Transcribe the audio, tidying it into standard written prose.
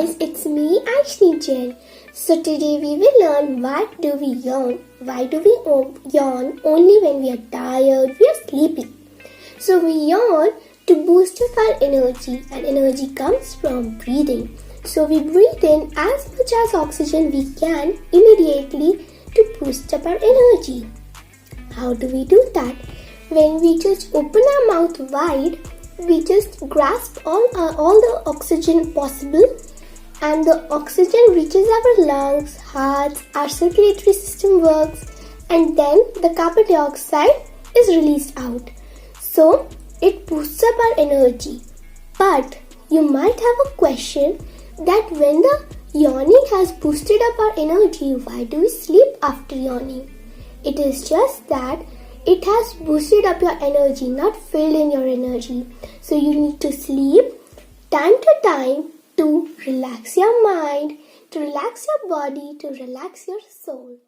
guys, it's me Aishni Jain. So today we will learn why do we yawn. Why do we yawn only when we are tired, we are sleepy. So we yawn to boost up our energy, and energy comes from breathing. So we breathe in as much as oxygen we can immediately to boost up our energy. How do we do that? When we just open our mouth wide, we just grasp all the oxygen possible, and the oxygen reaches our lungs, hearts, our circulatory system works, and then the carbon dioxide is released out. So it boosts up our energy. But you might have a question that when the yawning has boosted up our energy, why do we sleep after yawning? It is just that it has boosted up your energy, not filled in your energy. So you need to sleep time to time to relax your mind, to relax your body, to relax your soul.